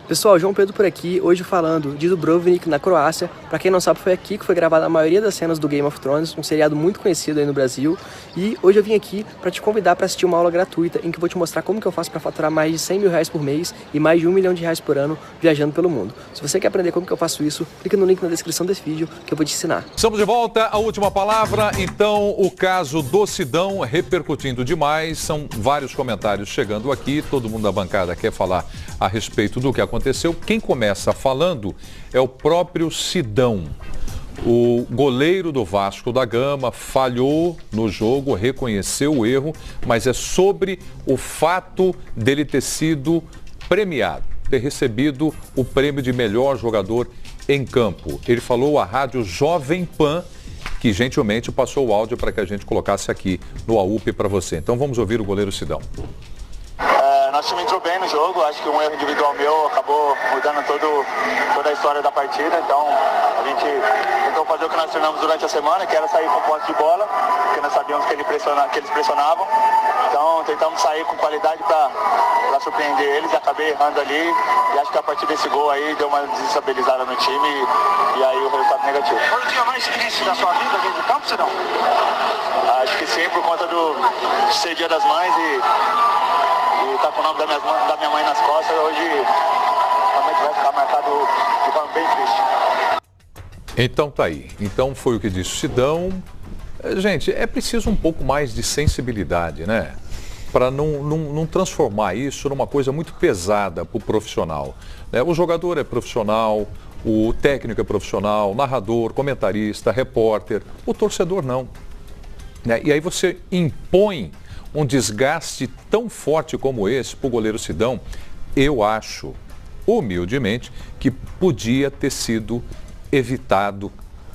Pessoal, João Pedro por aqui, hoje falando de Dubrovnik, na Croácia. Pra quem não sabe, foi aqui que foi gravada a maioria das cenas do Game of Thrones, um seriado muito conhecido aí no Brasil. E hoje eu vim aqui pra te convidar pra assistir uma aula gratuita em que eu vou te mostrar como que eu faço pra faturar mais de 100 mil reais por mês e mais de 1 milhão de reais por ano viajando pelo mundo. Se você quer aprender como que eu faço isso, clica no link na descrição desse vídeo que eu vou te ensinar. Estamos de volta, a última palavra. Então, o caso do Sidão repercutindo demais, são vários comentários chegando aqui, todo mundo da bancada quer falar a respeito do que aconteceu. Quem começa falando é o próprio Sidão. O goleiro do Vasco da Gama falhou no jogo, reconheceu o erro, mas é sobre o fato dele ter sido premiado, ter recebido o prêmio de melhor jogador em campo. Ele falou à rádio Jovem Pan, que gentilmente passou o áudio para que a gente colocasse aqui no AUP para você. Então vamos ouvir o goleiro Sidão. Nosso time entrou bem no jogo, acho que um erro individual meu acabou mudando toda a história da partida, então a gente tentou fazer o que nós treinamos durante a semana, que era sair com posse de bola, porque nós sabíamos que eles pressionavam, então tentamos sair com qualidade para surpreender eles e acabei errando ali, e acho que a partir desse gol aí deu uma desestabilizada no time e aí o resultado negativo. Foi o dia mais triste da sua vida dentro do campo, Sidão? Acho que sim, por conta de ser Dia das Mães e tá com o nome da minha mãe nas costas, hoje realmente vai ficar marcado de forma bem triste. Então tá aí. Então foi o que disse o Sidão. Gente, é preciso um pouco mais de sensibilidade, né? Para não transformar isso numa coisa muito pesada para o profissional. O jogador é profissional, o técnico é profissional, narrador, comentarista, repórter. O torcedor não. E aí você impõe um desgaste tão forte como esse para o goleiro Sidão. Eu acho, humildemente, que podia ter sido evitado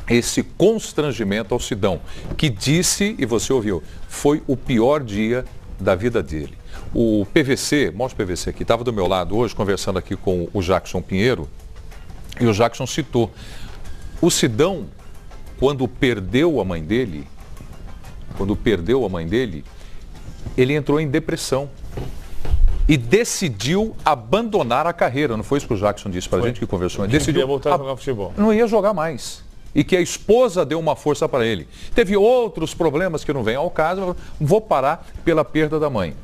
esse constrangimento ao Sidão, que disse, e você ouviu, foi o pior dia da vida dele. O PVC, mostra o PVC aqui, estava do meu lado hoje, conversando aqui com o Jackson Pinheiro, e o Jackson citou, o Sidão, quando perdeu a mãe dele, ele entrou em depressão e decidiu abandonar a carreira. Não foi isso que o Jackson disse para a gente que conversou? Ele decidiu voltar a jogar futebol. Não ia jogar mais. E que a esposa deu uma força para ele. Teve outros problemas que não vêm ao caso, vou parar pela perda da mãe.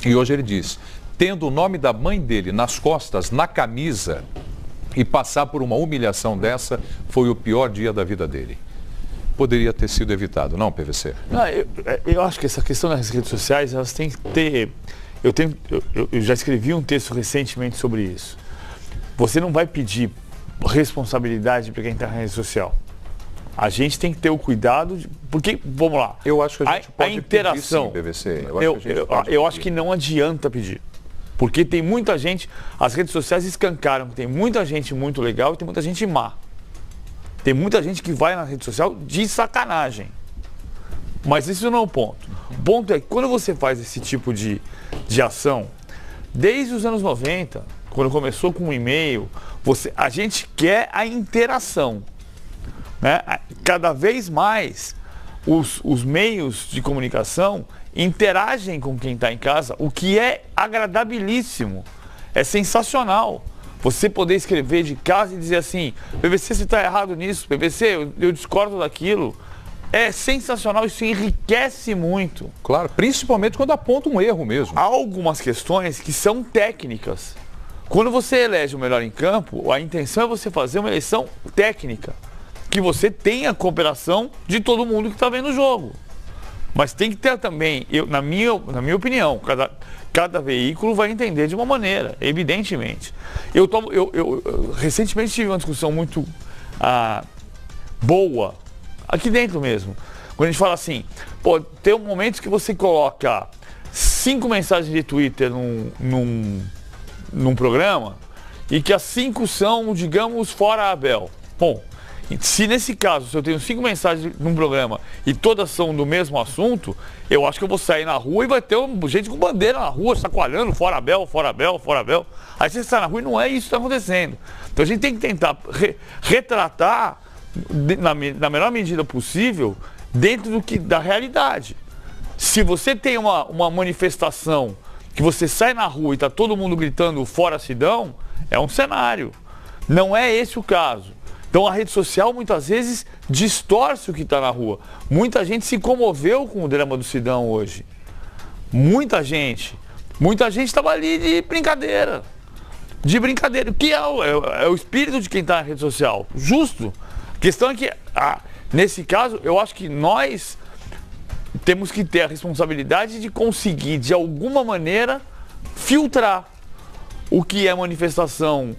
E hoje ele diz, tendo o nome da mãe dele nas costas, na camisa, e passar por uma humilhação dessa, foi o pior dia da vida dele. Poderia ter sido evitado, não, PVC? Não, eu acho que essa questão das redes sociais, elas têm que ter... Eu já escrevi um texto recentemente sobre isso. Você não vai pedir responsabilidade para quem está na rede social. A gente tem que ter o cuidado de... Porque, vamos lá. Eu acho que a gente pode interação, pedir, sim, PVC. Eu acho que não adianta pedir. Porque tem muita gente... As redes sociais escancaram que tem muita gente muito legal e tem muita gente má. Tem muita gente que vai na rede social de sacanagem. Mas isso não é o ponto. O ponto é que quando você faz esse tipo de ação, desde os anos 90, quando começou com um e-mail, a gente quer a interação. Né? Cada vez mais os meios de comunicação interagem com quem está em casa, o que é agradabilíssimo, é sensacional. Você poder escrever de casa e dizer assim, PVC, você está errado nisso, PVC, eu discordo daquilo. É sensacional, isso enriquece muito. Claro, principalmente quando aponta um erro mesmo. Há algumas questões que são técnicas. Quando você elege o melhor em campo, a intenção é você fazer uma eleição técnica. Que você tenha a cooperação de todo mundo que está vendo o jogo. Mas tem que ter também, na minha opinião, cada veículo vai entender de uma maneira, evidentemente. Eu recentemente tive uma discussão muito boa, aqui dentro mesmo. Quando a gente fala assim, pô, tem momentos que você coloca 5 mensagens de Twitter num programa e que as 5 são, digamos, fora Abel. Bom, se nesse caso, se eu tenho 5 mensagens num programa e todas são do mesmo assunto, eu acho que eu vou sair na rua e vai ter gente com bandeira na rua, chacoalhando, fora Abel, fora Abel, fora Abel. Aí você sai na rua e não é isso que está acontecendo. Então a gente tem que tentar retratar na menor medida possível dentro da realidade. Se você tem uma manifestação que você sai na rua e está todo mundo gritando fora Sidão, é um cenário. Não é esse o caso. Então a rede social muitas vezes distorce o que está na rua. Muita gente se comoveu com o drama do Sidão hoje. Muita gente estava ali de brincadeira. Que é o espírito de quem está na rede social. Justo. A questão é que, nesse caso, eu acho que nós temos que ter a responsabilidade de conseguir, de alguma maneira, filtrar o que é manifestação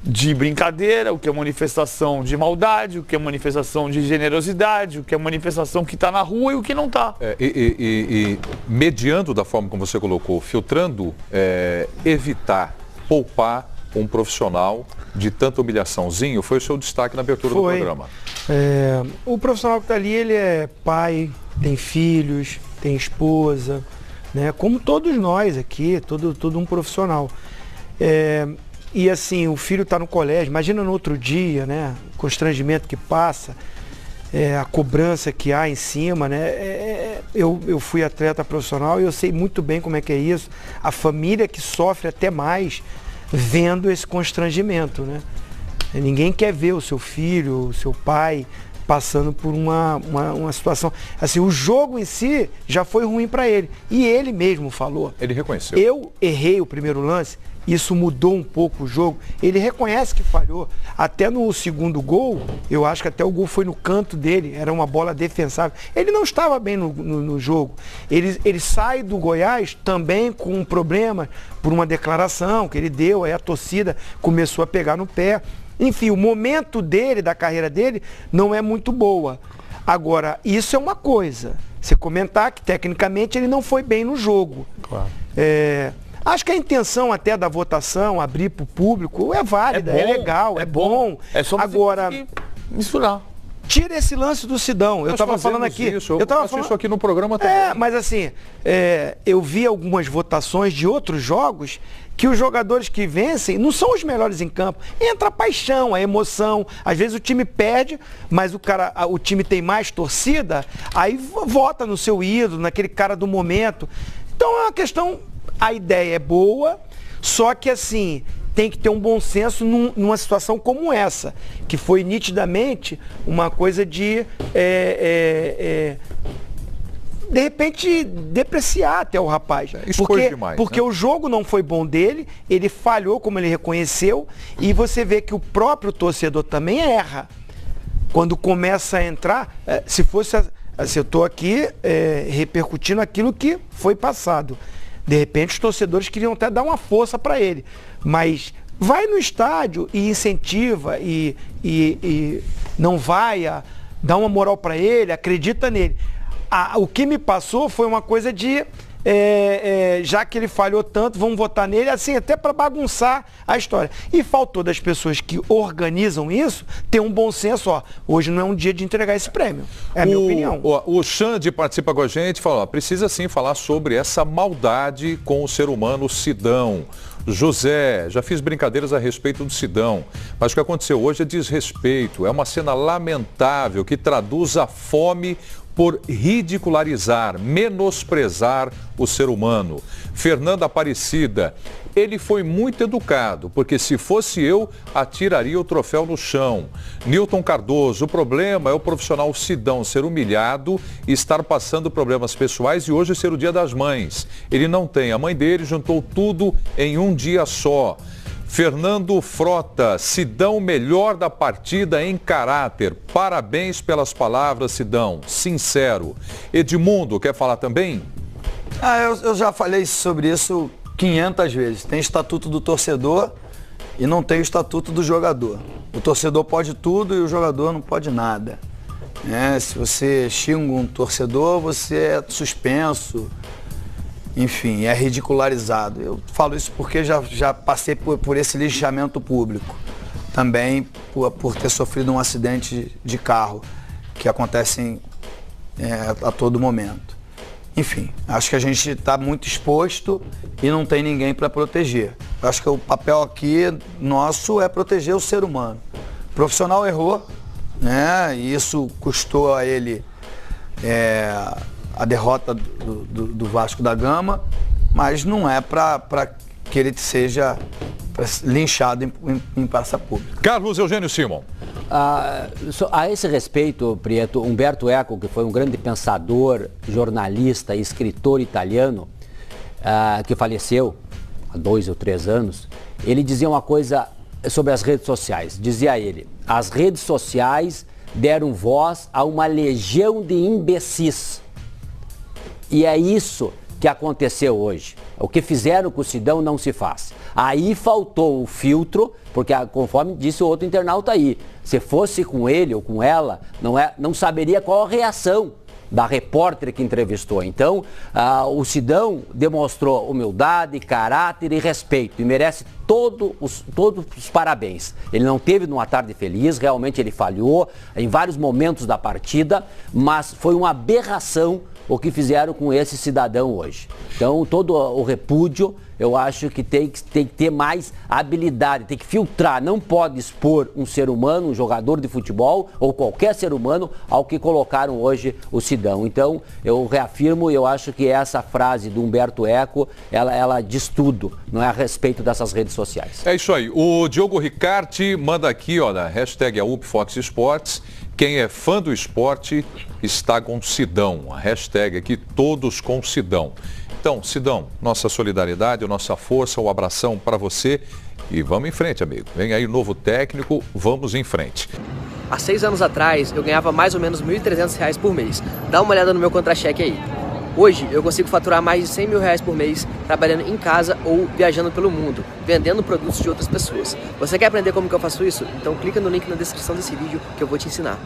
de brincadeira, o que é manifestação de maldade, o que é manifestação de generosidade, o que é manifestação que está na rua e o que não está. E mediando da forma como você colocou, filtrando, evitar, poupar um profissional de tanta humilhaçãozinho, foi o seu destaque na abertura do programa. O profissional que está ali, ele é pai, tem filhos, tem esposa, né? Como todos nós aqui, todo um profissional. E assim, o filho está no colégio, imagina no outro dia, né? O constrangimento que passa, a cobrança que há em cima, né? Eu fui atleta profissional e eu sei muito bem como é que é isso. A família que sofre até mais vendo esse constrangimento, né? Ninguém quer ver o seu filho, o seu pai passando por uma situação. Assim, o jogo em si já foi ruim para ele. E ele mesmo falou. Ele reconheceu. Eu errei o primeiro lance, isso mudou um pouco o jogo. Ele reconhece que falhou. Até no segundo gol, eu acho que até o gol foi no canto dele, era uma bola defensável. Ele não estava bem no jogo. Ele sai do Goiás também com um problema por uma declaração que ele deu, aí a torcida começou a pegar no pé. Enfim, o momento dele, da carreira dele, não é muito boa. Agora, isso é uma coisa. Você comentar que tecnicamente ele não foi bem no jogo. Claro. Acho que a intenção até da votação, abrir para o público, é válida, é legal, é bom. É só agora misturar. Tira esse lance do Sidão. Eu estava falando aqui. Eu faço isso aqui no programa também. Mas assim, eu vi algumas votações de outros jogos que os jogadores que vencem não são os melhores em campo. Entra a paixão, a emoção. Às vezes o time perde, mas o time tem mais torcida, aí vota no seu ídolo, naquele cara do momento. Então é uma questão. A ideia é boa, só que assim, tem que ter um bom senso numa situação como essa, que foi nitidamente uma coisa de repente depreciar até o rapaz. Porque o jogo não foi bom dele, ele falhou como ele reconheceu, e você vê que o próprio torcedor também erra. Quando começa a entrar, se eu estou aqui repercutindo aquilo que foi passado. De repente os torcedores queriam até dar uma força para ele. Mas vai no estádio e incentiva e não vai, dá uma moral para ele, acredita nele. O que me passou foi uma coisa de, já que ele falhou tanto, vamos votar nele, assim, até para bagunçar a história. E faltou das pessoas que organizam isso ter um bom senso, hoje não é um dia de entregar esse prêmio. É a minha opinião. O Xande participa com a gente e fala, precisa sim falar sobre essa maldade com o ser humano Sidão. José, já fiz brincadeiras a respeito do Sidão, mas o que aconteceu hoje é desrespeito, é uma cena lamentável que traduz a fome por ridicularizar, menosprezar o ser humano. Fernanda Aparecida, ele foi muito educado, porque se fosse eu, atiraria o troféu no chão. Newton Cardoso, o problema é o profissional Sidão ser humilhado e estar passando problemas pessoais e hoje ser o Dia das Mães. Ele não tem, a mãe dele juntou tudo em um dia só. Fernando Frota, Sidão melhor da partida em caráter. Parabéns pelas palavras, Sidão. Sincero. Edmundo, quer falar também? Eu já falei sobre isso 500 vezes. Tem estatuto do torcedor e não tem o estatuto do jogador. O torcedor pode tudo e o jogador não pode nada. Se você xinga um torcedor, você é suspenso. Enfim, é ridicularizado. Eu falo isso porque já passei por esse lixamento público. Também por ter sofrido um acidente de carro, que acontecem a todo momento. Enfim, acho que a gente está muito exposto e não tem ninguém para proteger. Acho que o papel aqui nosso é proteger o ser humano. O profissional errou, né? E isso custou a ele a derrota do Vasco da Gama, mas não é para que ele seja linchado em praça pública. Carlos Eugênio Simon. A esse respeito, Prieto, Umberto Eco, que foi um grande pensador, jornalista e escritor italiano, que faleceu há 2 ou 3 anos, ele dizia uma coisa sobre as redes sociais. Dizia ele: as redes sociais deram voz a uma legião de imbecis. E é isso que aconteceu hoje. O que fizeram com o Sidão não se faz. Aí faltou o filtro, porque conforme disse o outro internauta aí, se fosse com ele ou com ela, não saberia qual a reação da repórter que entrevistou. Então, o Sidão demonstrou humildade, caráter e respeito e merece todos os parabéns. Ele não teve numa tarde feliz, realmente ele falhou em vários momentos da partida, mas foi uma aberração o que fizeram com esse cidadão hoje. Então, todo o repúdio, eu acho que tem que ter mais habilidade, tem que filtrar, não pode expor um ser humano, um jogador de futebol ou qualquer ser humano ao que colocaram hoje o Sidão. Então, eu reafirmo, eu acho que essa frase do Umberto Eco, ela diz tudo, não é a respeito dessas redes sociais. É isso aí. O Diogo Riccardi manda aqui, ó, na hashtag Fox Sports, quem é fã do esporte está com Sidão. A hashtag aqui, todos com Sidão. Então, Sidão, nossa solidariedade, nossa força, um abração para você e vamos em frente, amigo. Vem aí o novo técnico, vamos em frente. Há 6 anos atrás, eu ganhava mais ou menos R$ 1.300 por mês. Dá uma olhada no meu contra-cheque aí. Hoje, eu consigo faturar mais de R$ 100 mil por mês, trabalhando em casa ou viajando pelo mundo, vendendo produtos de outras pessoas. Você quer aprender como que eu faço isso? Então clica no link na descrição desse vídeo que eu vou te ensinar.